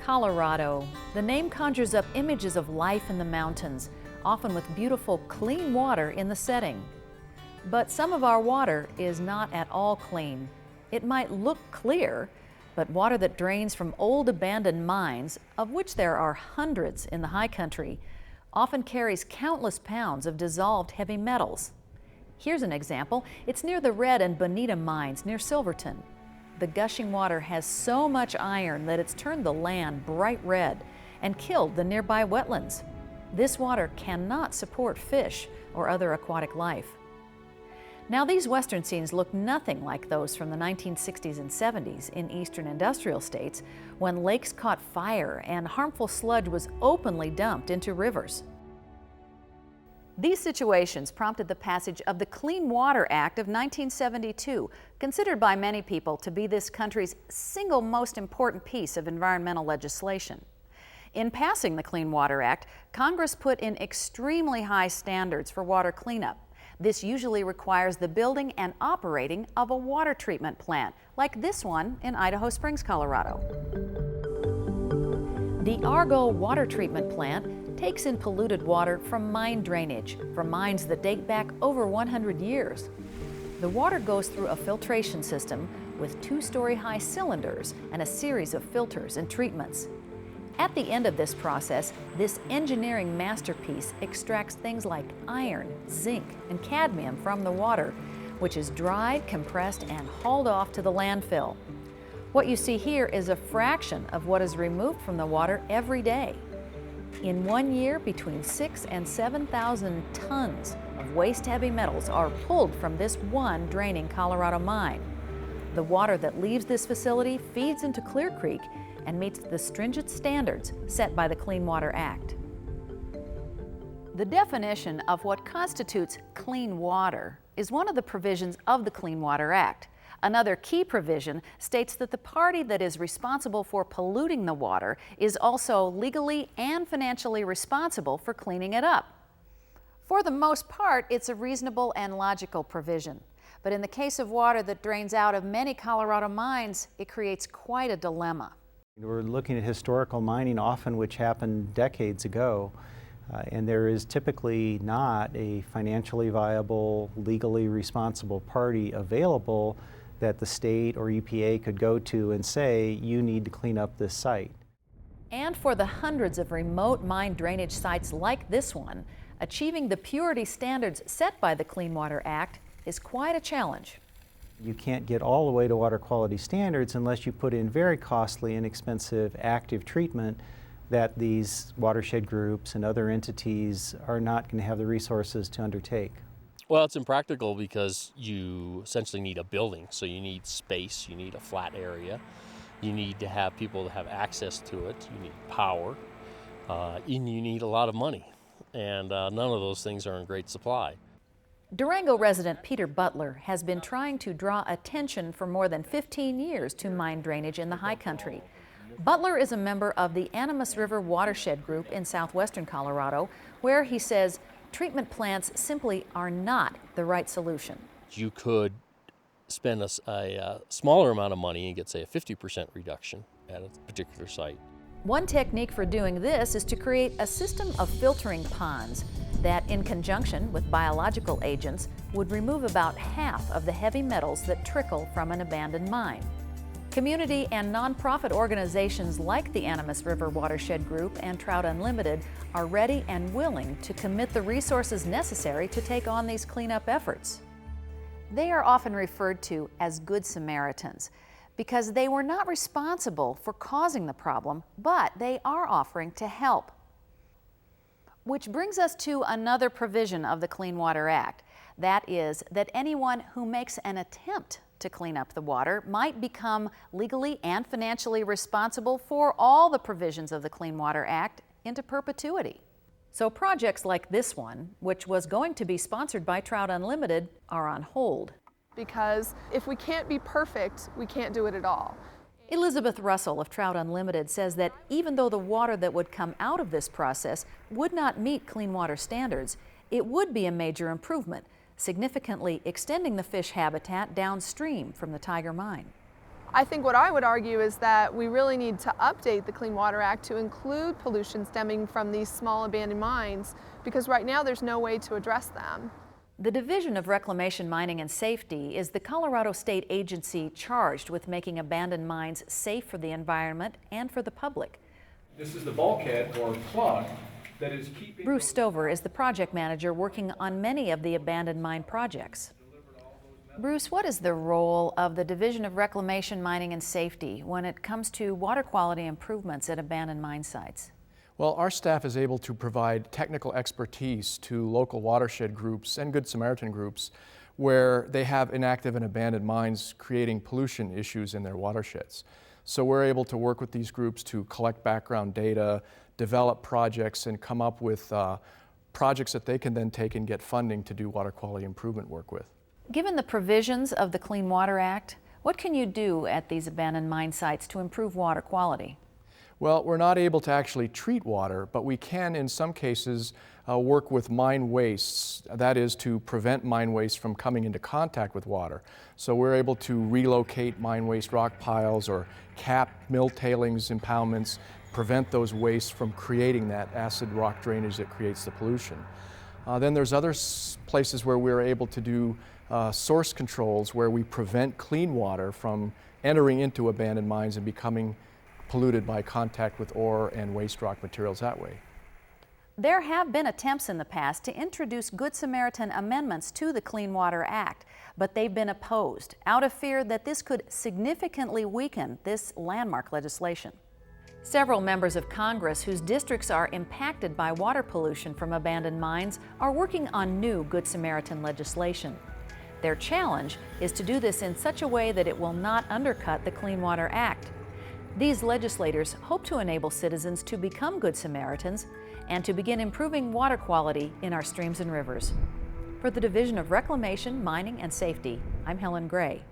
Colorado. The name conjures up images of life in the mountains, often with beautiful, clean water in the setting. But some of our water is not at all clean. It might look clear, but water that drains from old abandoned mines, of which there are hundreds in the high country, often carries countless pounds of dissolved heavy metals. Here's an example. It's near the Red and Bonita mines near Silverton. The gushing water has so much iron that it's turned the land bright red and killed the nearby wetlands. This water cannot support fish or other aquatic life. Now, these western scenes look nothing like those from the 1960s and 70s in eastern industrial states, when lakes caught fire and harmful sludge was openly dumped into rivers. These situations prompted the passage of the Clean Water Act of 1972, considered by many people to be this country's single most important piece of environmental legislation. In passing the Clean Water Act, Congress put in extremely high standards for water cleanup. This usually requires the building and operating of a water treatment plant, like this one in Idaho Springs, Colorado. The Argo Water Treatment Plant takes in polluted water from mine drainage, from mines that date back over 100 years. The water goes through a filtration system with 2-story high cylinders and a series of filters and treatments. At the end of this process, this engineering masterpiece extracts things like iron, zinc, and cadmium from the water, which is dried, compressed, and hauled off to the landfill. What you see here is a fraction of what is removed from the water every day. In 1 year, between 6,000 and 7,000 tons of waste heavy metals are pulled from this one draining Colorado mine. The water that leaves this facility feeds into Clear Creek and meets the stringent standards set by the Clean Water Act. The definition of what constitutes clean water is one of the provisions of the Clean Water Act. Another key provision states that the party that is responsible for polluting the water is also legally and financially responsible for cleaning it up. For the most part, it's a reasonable and logical provision. But in the case of water that drains out of many Colorado mines, it creates quite a dilemma. We're looking at historical mining often, which happened decades ago, and there is typically not a financially viable, legally responsible party available that the state or EPA could go to and say, you need to clean up this site. And for the hundreds of remote mine drainage sites like this one, achieving the purity standards set by the Clean Water Act is quite a challenge. You can't get all the way to water quality standards unless you put in very costly and expensive active treatment that these watershed groups and other entities are not going to have the resources to undertake. Well, it's impractical because you essentially need a building. So you need space, you need a flat area, you need to have people to have access to it, you need power, and you need a lot of money. And none of those things are in great supply. Durango resident Peter Butler has been trying to draw attention for more than 15 years to mine drainage in the high country. Butler is a member of the Animas River Watershed Group in southwestern Colorado, where he says treatment plants simply are not the right solution. You could spend a smaller amount of money and get, say, a 50% reduction at a particular site. One technique for doing this is to create a system of filtering ponds that, in conjunction with biological agents, would remove about half of the heavy metals that trickle from an abandoned mine. Community and nonprofit organizations like the Animas River Watershed Group and Trout Unlimited are ready and willing to commit the resources necessary to take on these cleanup efforts. They are often referred to as Good Samaritans because they were not responsible for causing the problem, but they are offering to help. Which brings us to another provision of the Clean Water Act. That is that anyone who makes an attempt to clean up the water might become legally and financially responsible for all the provisions of the Clean Water Act into perpetuity. So projects like this one, which was going to be sponsored by Trout Unlimited, are on hold. Because if we can't be perfect, we can't do it at all. Elizabeth Russell of Trout Unlimited says that even though the water that would come out of this process would not meet clean water standards, it would be a major improvement, significantly extending the fish habitat downstream from the Tiger Mine. I think what I would argue is that we really need to update the Clean Water Act to include pollution stemming from these small abandoned mines, because right now there's no way to address them. The Division of Reclamation, Mining and Safety is the Colorado state agency charged with making abandoned mines safe for the environment and for the public. This is the bulkhead or plug that is keeping... Bruce Stover is the project manager working on many of the abandoned mine projects. Bruce, what is the role of the Division of Reclamation, Mining and Safety when it comes to water quality improvements at abandoned mine sites? Well, our staff is able to provide technical expertise to local watershed groups and Good Samaritan groups where they have inactive and abandoned mines creating pollution issues in their watersheds. So we're able to work with these groups to collect background data, develop projects, and come up with projects that they can then take and get funding to do water quality improvement work with. Given the provisions of the Clean Water Act, what can you do at these abandoned mine sites to improve water quality? Well, we're not able to actually treat water, but we can in some cases work with mine wastes, that is to prevent mine waste from coming into contact with water. So we're able to relocate mine waste rock piles or cap mill tailings impoundments, prevent those wastes from creating that acid rock drainage that creates the pollution. Then there's other places where we're able to do source controls where we prevent clean water from entering into abandoned mines and becoming polluted by contact with ore and waste rock materials that way. There have been attempts in the past to introduce Good Samaritan amendments to the Clean Water Act, but they've been opposed out of fear that this could significantly weaken this landmark legislation. Several members of Congress whose districts are impacted by water pollution from abandoned mines are working on new Good Samaritan legislation. Their challenge is to do this in such a way that it will not undercut the Clean Water Act. These legislators hope to enable citizens to become Good Samaritans and to begin improving water quality in our streams and rivers. For the Division of Reclamation, Mining and Safety, I'm Helen Gray.